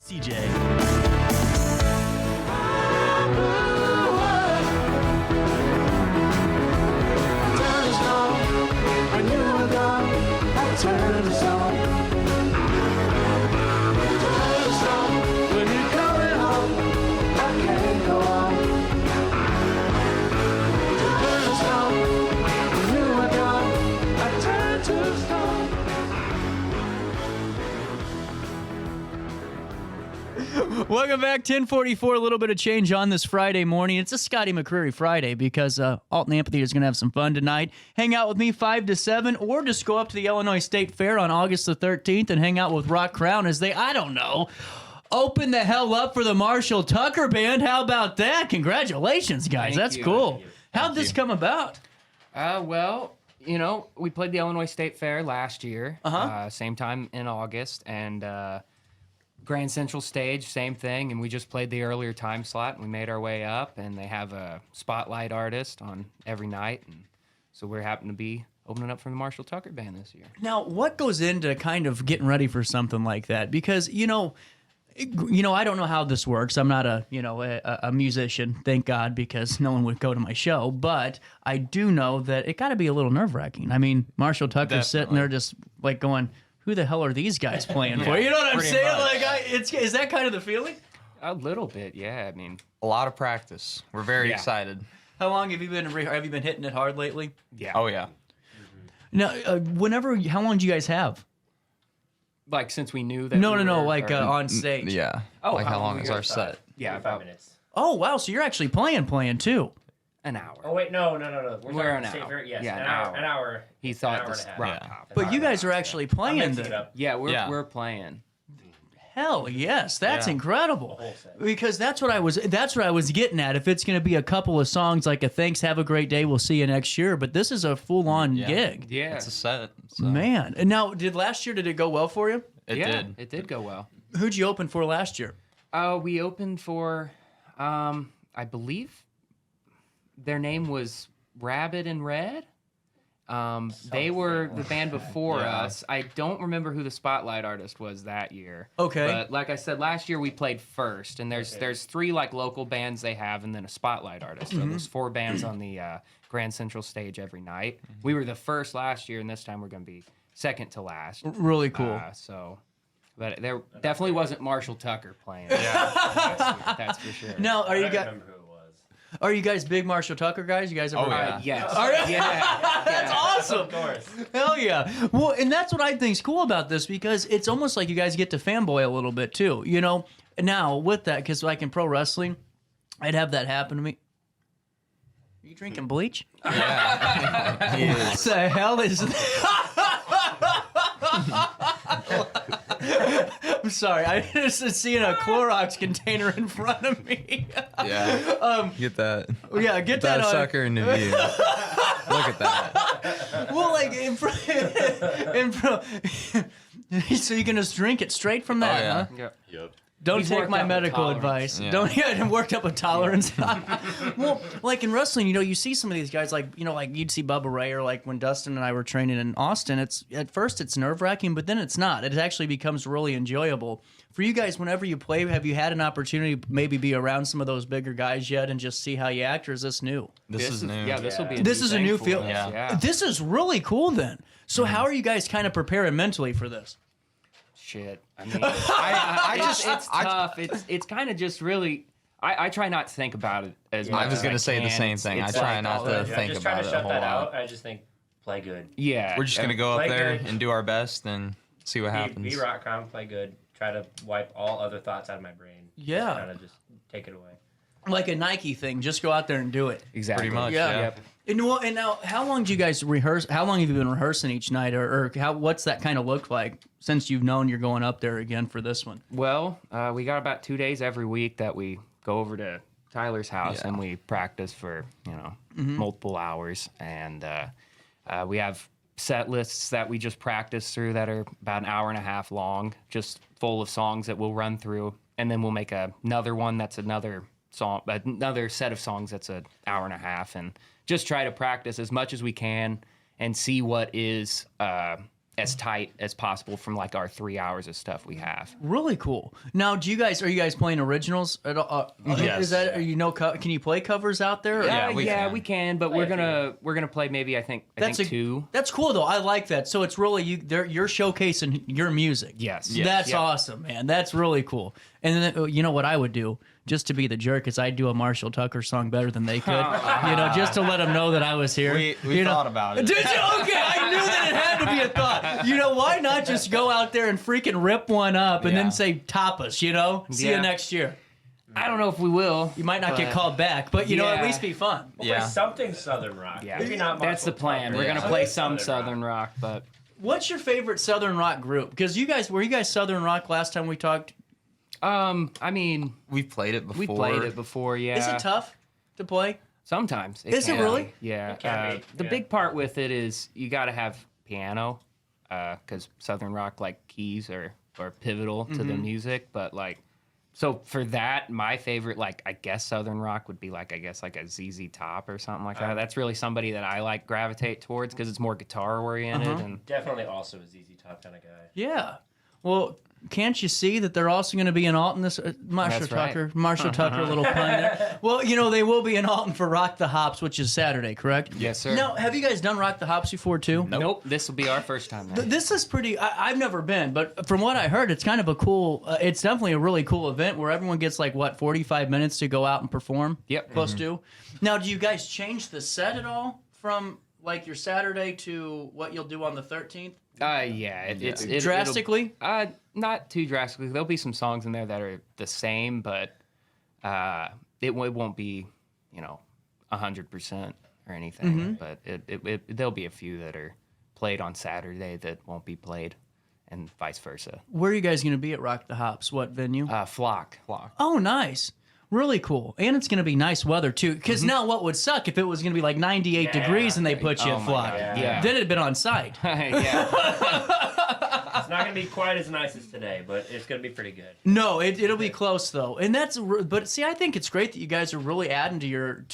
CJ. Welcome back, 1044, a little bit of change on this Friday morning. It's a Scotty McCreery Friday because Alton Amphitheater is going to have some fun tonight. Hang out with me 5 to 7, or just go up to the Illinois State Fair on August the 13th and hang out with Rock Crown as they, I don't know, open the hell up for the Marshall Tucker Band. How about that? Congratulations, guys. That's cool. How'd this come about? Well, you know, we played the Illinois State Fair last year, same time in August, and Grand Central Stage, same thing, and we just played the earlier time slot, and we made our way up, and they have a spotlight artist on every night, and so we're happen to be opening up for the Marshall Tucker Band this year. Now, what goes into kind of getting ready for something like that? Because, you know, I don't know how this works. I'm not a musician, thank God, because no one would go to my show. But I do know that it got to be a little nerve-wracking. I mean, Marshall Tucker's sitting there just like going, who the hell are these guys playing for? You know what I'm saying? Much. Is that kind of the feeling? A little bit, yeah. I mean, a lot of practice. We're very excited. How long have you been hitting it hard lately? Yeah. Oh yeah. Now, how long do you guys have? Like since we knew that. No, like on stage. Yeah. Oh, like how long is our set? Yeah, about 5 minutes. Oh wow, so you're actually playing too. an hour. Oh wait, no. We're an hour. Yes, Yeah, an hour. He thought an hour this and a half. rock Yeah. hop. But you guys are actually playing I'm mixing it up. Yeah, we're playing. Hell yes, that's Yeah. incredible. The whole set. Because that's what I was getting at. If it's going to be a couple of songs like a thanks, have a great day, we'll see you next year. But this is a full on gig. Yeah. It's a set. So. Man. And now, did it go well for you? It did. It did go well. Who'd you open for last year? We opened for, I believe their name was Rabbit and Red. They were the band before us. I don't remember who the spotlight artist was that year. Okay. But like I said, last year we played first, and there's 3 like local bands they have, and then a spotlight artist. So there's 4 bands on the Grand Central Stage every night. We were the first last year, and this time we're going to be second to last. Really cool. But there definitely wasn't Marshall Tucker playing. Yeah, that's for sure. Now, I don't remember who it was. are you guys big Marshall Tucker guys? You guys ever? Oh, yeah. Yes. Are you? Yeah. That's awesome. Of course. Hell yeah. Well, and that's what I think's cool about this, because it's almost like you guys get to fanboy a little bit too, you know? Now, with that, because like in pro wrestling, I'd have that happen to me. Are you drinking bleach? Yeah. He What is. the hell is that? I'm sorry. I just seeing a Clorox container in front of me. Yeah. Get that. Yeah, get that on. sucker into view. Look at that. Well, like in front, so you can just drink it straight from that, yeah. huh? Yeah. Yep. Don't He's take worked my up a medical tolerance. advice. Yeah. Don't worked up a tolerance. Well, like in wrestling, you see some of these guys, like you'd see Bubba Ray, or like when Dustin and I were training in Austin. It's at first it's nerve wracking, but then it's not. It actually becomes really enjoyable. For you guys, whenever you play, have you had an opportunity to maybe be around some of those bigger guys yet and just see how you act, or is this new? This is new. Yeah, this will be. This is a new thing feel. for us, Yeah. This is really cool then. So how are you guys kind of preparing mentally for this? Shit. I mean, it's tough. It's kind of just really. I try not to think about it as much. I was as gonna say the can. same thing. I It's try like, not to think just trying about to it a shut whole that lot. out. I just think play good. Yeah. We're just gonna go up Play there good. and do our best and see what happens. Be rock calm, play good. Try to wipe all other thoughts out of my brain. Yeah. Kind of just take it away. Like a Nike thing, just go out there and do it. Exactly. Pretty much. Yeah. Yeah. Yep. And now, how long do you guys rehearse? How long have you been rehearsing each night, or what's that kind of look like since you've known you're going up there again for this one? Well, we got about 2 days every week that we go over to Tyler's house and we practice for multiple hours, and we have set lists that we just practice through that are about an hour and a half long, just full of songs that we'll run through, and then we'll make another one that's another song, another set of songs that's an hour and a half, and just try to practice as much as we can and see what is as tight as possible from like our 3 hours of stuff we have. Really cool. Now, are you guys playing originals at all? Yes. Is that can you play covers out there? Yeah, we can. But we're gonna play maybe I think two. That's cool though. I like that. So it's really you're showcasing your music. Yes. That's Yep. awesome, man. That's really cool. And then you know what I would do, just to be the jerk, is I'd do a Marshall Tucker song better than they could. Just to let them know that I was here. We thought about it. Did you? Okay, I knew that it had to be a thought. Why not just go out there and freaking rip one up and then say tapas, See you Yeah. next year. I don't know if we will. You might not get called back, but at least be fun. We'll play something Southern rock. Yeah, Maybe not that's the Marshall plan. Tucker. We're gonna play some Southern rock, but What's your favorite Southern rock group? Because were you guys Southern rock last time we talked? I mean, We've played it before. we played it before. Yeah, Is it tough to play? Sometimes. Is it can really? be. Yeah. It can be, The yeah. big part with it is you got to have piano, because Southern rock keys are pivotal to the music. But so for that, my favorite I guess Southern rock would be like a ZZ Top or something like that. That's really somebody that I gravitate towards because it's more guitar oriented and. Definitely also a ZZ Top kind of guy. Yeah. Well, can't you see that they're also going to be in Alton this Marshall That's right. Tucker? Marshall Tucker, little pun there. Well, they will be in Alton for Rock the Hops, which is Saturday, correct? Yes, sir. Now, have you guys done Rock the Hops before too? Nope. This will be our first time there. This is pretty. I've never been, but from what I heard, it's kind of a cool. It's definitely a really cool event where everyone gets 45 minutes to go out and perform. Yep. Close to. Now, do you guys change the set at all from your Saturday to what you'll do on the 13th? Yeah, it'll- Drastically? Not too drastically. There'll be some songs in there that are the same, but it won't be 100% or anything. But there'll be a few that are played on Saturday that won't be played, and vice versa. Where are you guys going to be at Rock the Hops? What venue? Flock. Oh, nice. Really cool. And it's going to be nice weather, too. Because now what would suck if it was going to be 98 degrees and they put you Oh at my Flock. God, yeah. Then it'd been on site. Yeah. It's not going to be quite as nice as today, but it's going to be pretty good. No, it'll be close, though. And but see, I think it's great that you guys are really adding to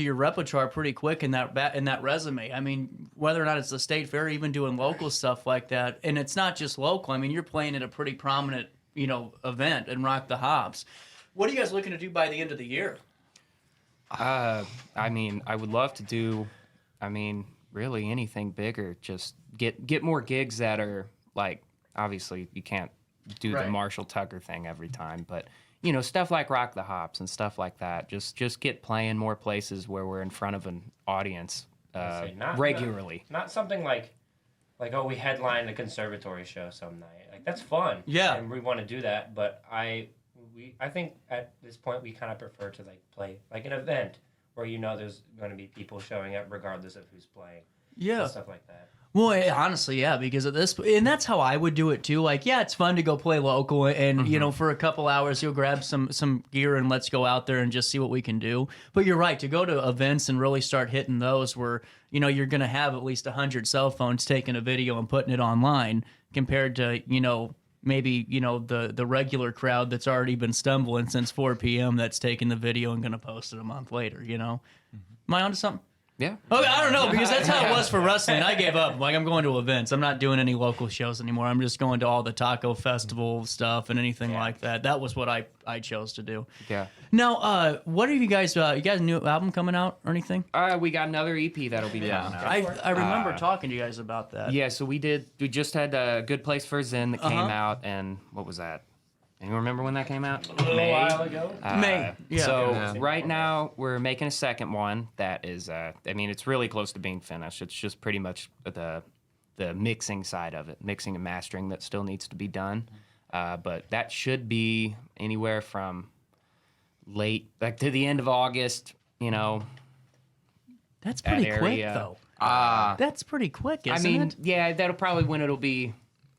your repertoire pretty quick in that resume. I mean, whether or not it's the state fair, even doing local stuff like that. And it's not just local. I mean, you're playing at a pretty prominent, event and Rock the Hops. What are you guys looking to do by the end of the year? I mean, I would love to do, really anything bigger. Just get more gigs that are obviously you can't do the Marshall Tucker thing every time, but stuff like Rock the Hops and stuff like that. Just get playing more places where we're in front of an audience regularly. Not something like we headline a conservatory show some night. That's fun. Yeah. And we want to do that, but I think at this point we kind of prefer to play an event where there's going to be people showing up regardless of who's playing. Yeah. And stuff like that. Well, honestly, yeah, because of this, and that's how I would do it too. It's fun to go play local, and for a couple hours, you'll grab some gear and let's go out there and just see what we can do. But you're right, to go to events and really start hitting those where you're going to have at least 100 cell phones taking a video and putting it online, compared to maybe the regular crowd that's already been stumbling since 4 p.m. that's taking the video and going to post it a month later. Am I onto something? Yeah. Okay, I don't know, because that's how it was for wrestling. I gave up. I'm going to events. I'm not doing any local shows anymore. I'm just going to all the taco festival stuff and anything like that. That was what I chose to do. Yeah. Now, what are you guys? You guys a new album coming out or anything? We got another EP that'll be coming out. I remember talking to you guys about that. Yeah, so we just had a Good Place for Zen that came out, and what was that? Anyone remember when that came out? A little while ago. May. Yeah. So right now we're making a second one that is, it's really close to being finished. It's just pretty much the mixing side of it, mixing and mastering that still needs to be done. But that should be anywhere from late, to the end of August. That's pretty that quick, area. though. That's pretty quick, isn't it? Yeah, that'll probably when it'll be.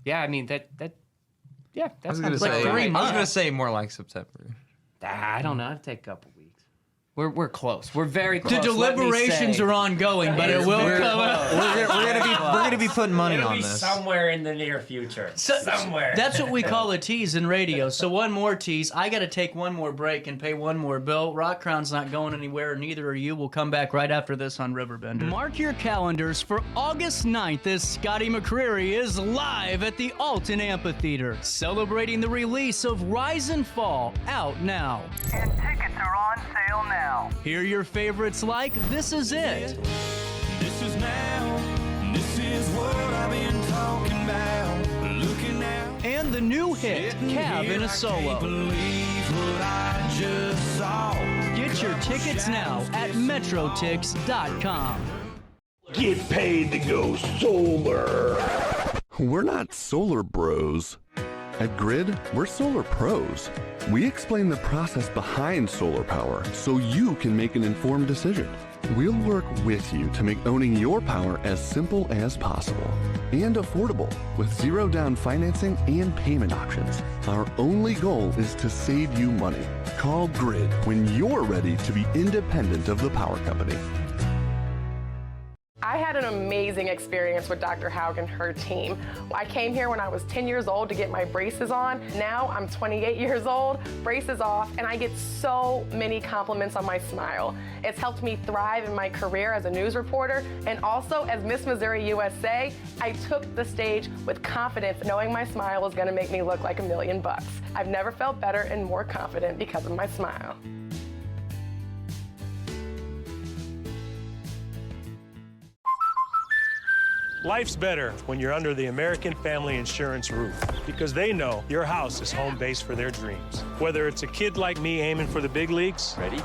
Yeah, Yeah, that I was gonna sounds say. like 3 I was gonna months. say more like September. I don't know. It'll take a couple weeks. We're close. We're very close. The deliberations are ongoing, but it will come out. We're gonna be putting money It'll on be this. somewhere in the near future. Somewhere. That's what we call a tease in radio. So one more tease. I got to take one more break and pay one more bill. Rock Crown's not going anywhere, neither are you. We'll come back right after this on Riverbender. Mark your calendars for August 9th as Scotty McCreery is live at the Alton Amphitheater, celebrating the release of Rise and Fall, out now. And tickets are on sale now. Hear your favorites like This Is It. This is now, this is what I've been talking about. Looking out. And the new hit, Cab in a Solo. Get your tickets now at metrotix.com. Get paid to go solar. We're not solar bros. At Grid, we're solar pros. We explain the process behind solar power so you can make an informed decision. We'll work with you to make owning your power as simple as possible and affordable with zero down financing and payment options. Our only goal is to save you money. Call Grid when you're ready to be independent of the power company. I had an amazing experience with Dr. Haug and her team. I came here when I was 10 years old to get my braces on. Now I'm 28 years old, braces off, and I get so many compliments on my smile. It's helped me thrive in my career as a news reporter, and also as Miss Missouri USA, I took the stage with confidence, knowing my smile was gonna make me look like $1 million. I've never felt better and more confident because of my smile. Life's better when you're under the American Family Insurance roof because they know your house is home base for their dreams. Whether it's a kid like me aiming for the big leagues, ready?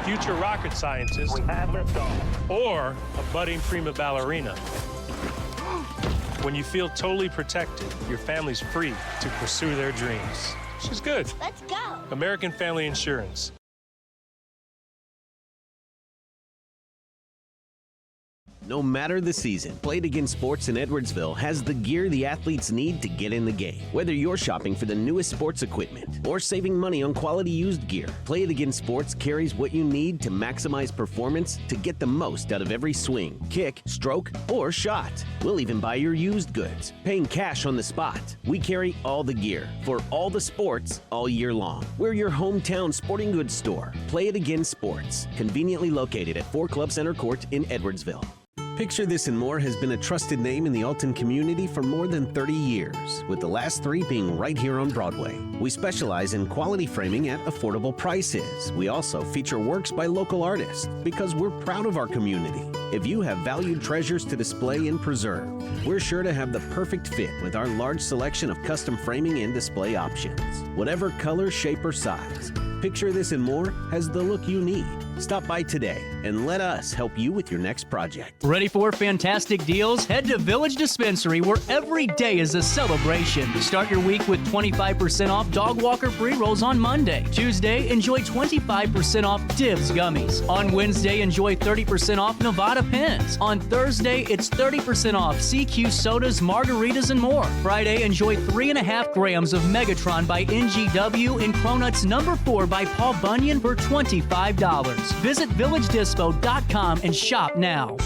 Future rocket scientist, or a budding prima ballerina. When you feel totally protected, your family's free to pursue their dreams. She's good. Let's go. American Family Insurance. No matter the season, Play It Again Sports in Edwardsville has the gear the athletes need to get in the game. Whether you're shopping for the newest sports equipment or saving money on quality used gear, Play It Again Sports carries what you need to maximize performance to get the most out of every swing, kick, stroke, or shot. We'll even buy your used goods, paying cash on the spot. We carry all the gear for all the sports all year long. We're your hometown sporting goods store. Play It Again Sports, conveniently located at 4 Club Center Court in Edwardsville. Picture This and More has been a trusted name in the Alton community for more than 30 years, with the last 3 being right here on Broadway. We specialize in quality framing at affordable prices. We also feature works by local artists because we're proud of our community. If you have valued treasures to display and preserve, we're sure to have the perfect fit with our large selection of custom framing and display options. Whatever color, shape, or size, Picture This and More has the look you need. Stop by today and let us help you with your next project. Ready for fantastic deals? Head to Village Dispensary, where every day is a celebration. Start your week with 25% off Dog Walker pre-rolls on Monday. Tuesday, enjoy 25% off Divs gummies. On Wednesday, enjoy 30% off Nevada pens. On Thursday, it's 30% off CQ sodas, margaritas, and more. Friday, enjoy 3.5 grams of Megatron by NGW and Cronuts number 4 by Paul Bunyan for $25. Visit VillageDispo.com and shop now.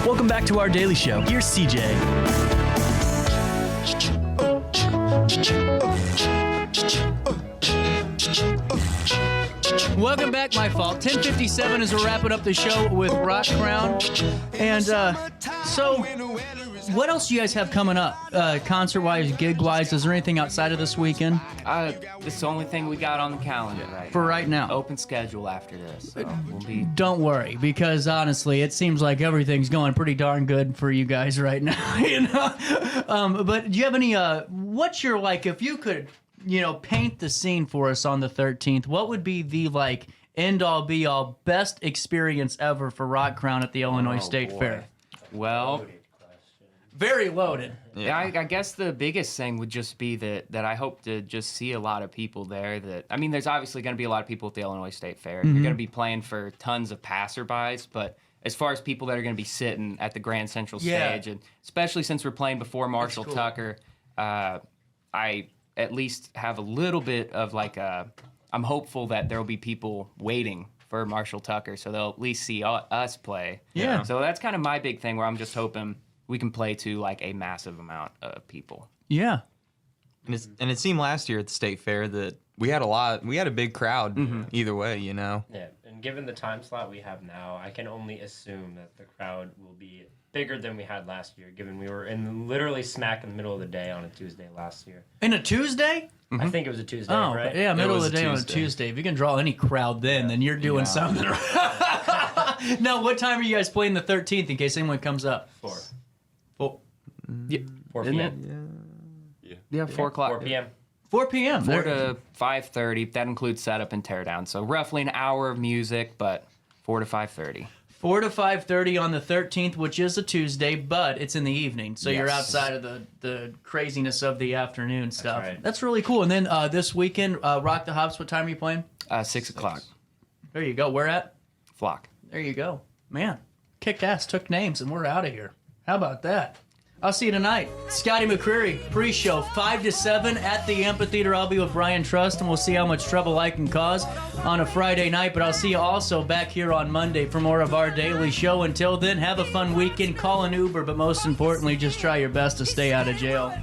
Welcome back to our daily show. Here's CJ. Welcome back, my fault. 10:57 as we're wrapping up the show with Rock Crown. And so, what else do you guys have coming up? Concert-wise, gig-wise, is there anything outside of this weekend? This is the only thing we got on the calendar For right now. Open schedule after this. So we'll be... Don't worry, because honestly, it seems like everything's going pretty darn good for you guys right now. You know. But do you have any? What's your if you could, paint the scene for us on the 13th? What would be the end-all, be-all, best experience ever for Rock Crown at the Illinois State Fair? Well. Very loaded. Yeah, I guess the biggest thing would just be that I hope to just see a lot of people there. There's obviously going to be a lot of people at the Illinois State Fair. Mm-hmm. You're going to be playing for tons of passerbys, but as far as people that are going to be sitting at the Grand Central stage, and especially since we're playing before Marshall Tucker, I at least have a little bit of like I'm hopeful that there will be people waiting for Marshall Tucker, so they'll at least see us play. Yeah. So that's kind of my big thing, where I'm just hoping we can play to like a massive amount of people. Yeah. And it seemed last year at the state fair that we had a big crowd either way, you know. Yeah, and given the time slot we have now, I can only assume that the crowd will be bigger than we had last year, given we were literally smack in the middle of the day on a Tuesday last year. In a Tuesday? I think it was a Tuesday, Oh, right? yeah, middle of was the a day on a Tuesday. Tuesday. If you can draw any crowd then you're doing something. Now, what time are you guys playing the 13th in case anyone comes up? 4. Well, yeah, 4 Isn't it? p.m. Yeah, 4 o'clock. 4 p.m. 4 p.m. 4 to 5:30. That includes setup and teardown. So roughly an hour of music, but 4 to 5:30. 4 to 5:30 on the 13th, which is a Tuesday, but it's in the evening, so you're Yes. outside of the craziness of the afternoon stuff. right. That's really cool. And then this weekend, Rock the Hops, what time are you playing? 6 o'clock. There you go. Where at? Flock. There you go. Man, kicked ass, took names, and we're out of here. How about that? I'll see you tonight. Scotty McCreery, pre-show, 5 to 7 at the amphitheater. I'll be with Brian Trust, and we'll see how much trouble I can cause on a Friday night. But I'll see you also back here on Monday for more of our daily show. Until then, have a fun weekend. Call an Uber, but most importantly, just try your best to stay out of jail.